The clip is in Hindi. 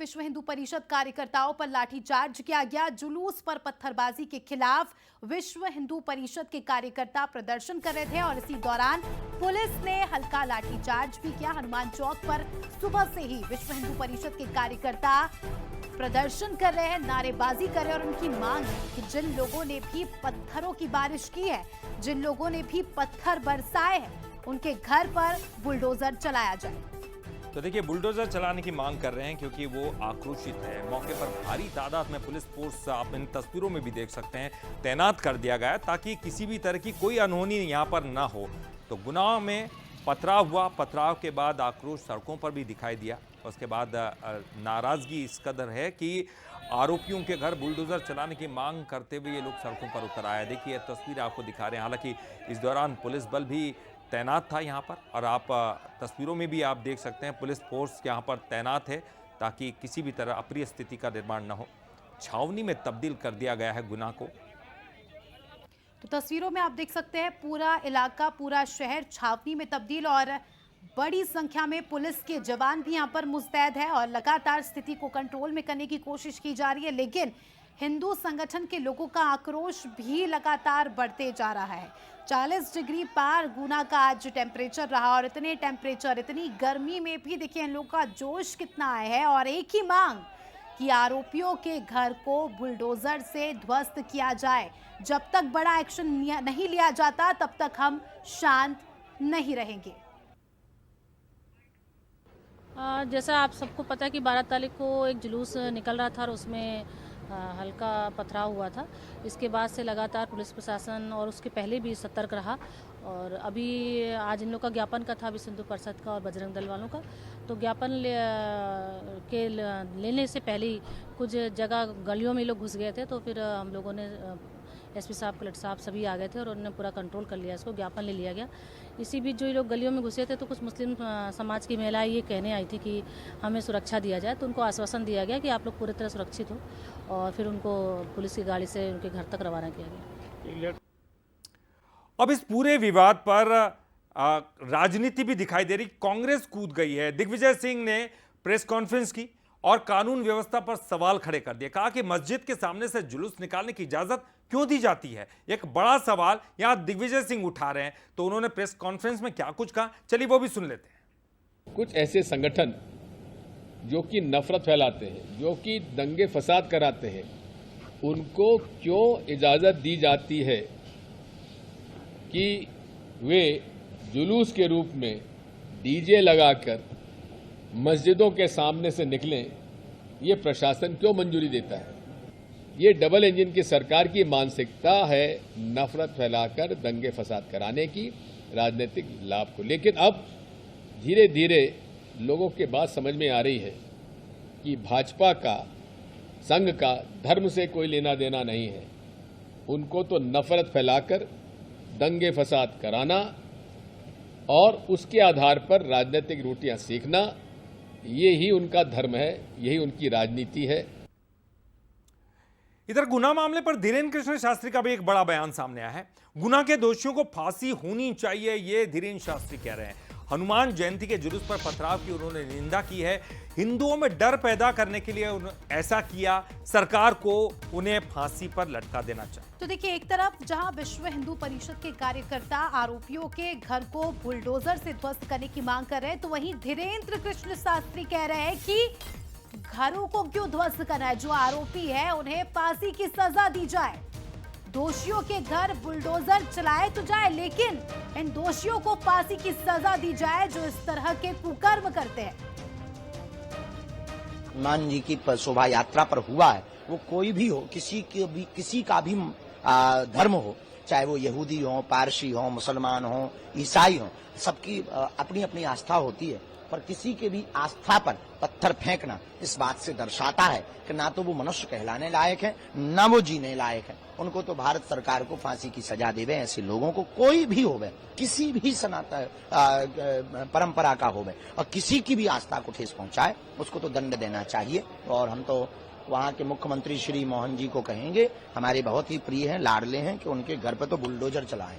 विश्व हिंदू परिषद कार्यकर्ताओं पर लाठीचार्ज किया गया। जुलूस पर पत्थरबाजी के खिलाफ विश्व हिंदू परिषद के कार्यकर्ता प्रदर्शन कर रहे थे और इसी दौरान पुलिस ने हल्का लाठीचार्ज भी किया। हनुमान चौक पर सुबह से ही विश्व हिंदू परिषद के कार्यकर्ता प्रदर्शन कर रहे हैं, नारेबाजी कर रहे हैं और उनकी मांग है कि जिन लोगों ने भी पत्थरों की बारिश की है, जिन लोगों ने भी पत्थर बरसाए हैं, उनके घर पर बुलडोजर चलाया जाए। तो देखिए, बुलडोजर चलाने की मांग कर रहे हैं क्योंकि वो आक्रोशित है। मौके पर भारी तादाद में पुलिस फोर्स, आप इन तस्वीरों में भी देख सकते हैं, तैनात कर दिया गया है ताकि किसी भी तरह की कोई अनहोनी यहाँ पर ना हो। तो गुनाह में पथराव हुआ, पथराव के बाद आक्रोश सड़कों पर भी दिखाई दिया। उसके बाद नाराजगी इस कदर है कि आरोपियों के घर बुलडोजर चलाने की मांग करते हुए ये लोग सड़कों पर उतर आए। देखिए, तस्वीर आपको दिखा रहे हैं। हालांकि इस दौरान पुलिस बल भी तैनात था यहाँ पर और आप तस्वीरों में भी आप देख सकते हैं पुलिस फोर्स यहाँ पर तैनात है ताकि किसी भी तरह अप्रिय स्थिति का निर्माण न हो। छावनी में तब्दील कर दिया गया है गुनाह को। तो तस्वीरों में आप देख सकते हैं पूरा इलाका, पूरा शहर छावनी में तब्दील और बड़ी संख्या में पुलिस के जवान भी यहाँ पर मुस्तैद है और लगातार स्थिति को कंट्रोल में करने की कोशिश की जा रही है। लेकिन हिंदू संगठन के लोगों का आक्रोश भी लगातार बढ़ते जा रहा है। 40 डिग्री पार गुना का आज टेम्परेचर रहा और इतने टेम्परेचर, इतनी गर्मी में भी देखिए इन लोगों का जोश कितना आया है और एक ही मांग कि आरोपियों के घर को बुलडोजर से ध्वस्त किया जाए। जब तक बड़ा एक्शन नहीं लिया जाता तब तक हम शांत नहीं रहेंगे। जैसा आप सबको पता है कि 12 तारीख को एक जुलूस निकल रहा था और उसमें हल्का पथराव हुआ था। इसके बाद से लगातार पुलिस प्रशासन और उसके पहले भी सतर्क रहा और अभी आज इन लोग का ज्ञापन का था, विश्व हिंदू परिषद का और बजरंग दल वालों का। तो ज्ञापन लेने से पहले ही कुछ जगह गलियों में लोग घुस गए थे, तो फिर हम लोगों ने एसपी साहब, कलेक्टर साहब सभी आ गए थे और उन्होंने पूरा कंट्रोल कर लिया, इसको ज्ञापन ले लिया गया। इसी बीच जो ये लोग गलियों में घुसे थे तो कुछ मुस्लिम समाज की महिलाएं ये कहने आई थी कि हमें सुरक्षा दिया जाए, तो उनको आश्वासन दिया गया कि आप लोग पूरी तरह सुरक्षित हो और फिर उनको पुलिस की गाड़ी से उनके घर तक रवाना किया गया। अब इस पूरे विवाद पर राजनीति भी दिखाई दे रही। कांग्रेस कूद गई है। दिग्विजय सिंह ने प्रेस कॉन्फ्रेंस की और कानून व्यवस्था पर सवाल खड़े कर दिए। कहा कि मस्जिद के सामने से जुलूस निकालने की इजाजत क्यों दी जाती है, एक बड़ा सवाल यहां दिग्विजय सिंह उठा रहे हैं। तो उन्होंने प्रेस कॉन्फ्रेंस में क्या कुछ कहा, चलिए वो भी सुन लेते हैं। कुछ ऐसे संगठन जो कि नफरत फैलाते हैं, जो कि दंगे फसाद कराते हैं, उनको क्यों इजाजत दी जाती है कि वे जुलूस के रूप में डीजे लगाकर मस्जिदों के सामने से निकलें, ये प्रशासन क्यों मंजूरी देता है? ये डबल इंजन की सरकार की मानसिकता है नफरत फैलाकर दंगे फसाद कराने की, राजनीतिक लाभ को। लेकिन अब धीरे धीरे लोगों के बात समझ में आ रही है कि भाजपा का, संघ का धर्म से कोई लेना देना नहीं है। उनको तो नफरत फैलाकर दंगे फसाद कराना और उसके आधार पर राजनीतिक रोटियां सेकना, ये ही उनका धर्म है, यही उनकी राजनीति है। इधर गुना मामले पर धीरेन्द्र कृष्ण शास्त्री का भी एक बड़ा बयान सामने आया है। गुना के दोषियों को फांसी होनी चाहिए, ये धीरेन्द्र शास्त्री कह रहे हैं। हनुमान जयंती के जुलूस पर पथराव की उन्होंने निंदा की है। हिंदुओं में डर पैदा करने के लिए ऐसा किया, सरकार को उन्हें फांसी पर लटका देना चाहिए। तो देखिए, एक तरफ जहां विश्व हिंदू परिषद के कार्यकर्ता आरोपियों के घर को बुलडोजर से ध्वस्त करने की मांग कर रहे हैं, तो वहीं धीरेन्द्र कृष्ण शास्त्री कह रहे हैं कि घरों को क्यों ध्वस्त करना है, जो आरोपी है उन्हें फांसी की सजा दी जाए। दोषियों के घर बुलडोजर चलाए तो जाए, लेकिन इन दोषियों को फांसी की सजा दी जाए जो इस तरह के कुकर्म करते हैं। हनुमान जी की शोभा यात्रा पर हुआ है, वो कोई भी हो, किसी का भी धर्म हो, चाहे वो यहूदी हो, पारसी हो, मुसलमान हो, ईसाई हो, सबकी अपनी अपनी आस्था होती है। पर किसी के भी आस्था पर पत्थर फेंकना इस बात से दर्शाता है कि ना तो वो मनुष्य कहलाने लायक है, ना वो जीने लायक है। उनको तो भारत सरकार को फांसी की सजा देवे। ऐसे लोगों को, कोई भी होवे, किसी भी सनातन परंपरा का होवे और किसी की भी आस्था को ठेस पहुंचाए, उसको तो दंड देना चाहिए। और हम तो वहाँ के मुख्यमंत्री श्री मोहन जी को कहेंगे, हमारे बहुत ही प्रिय हैं, लाडले हैं, कि उनके घर पर तो बुलडोजर चलाएं।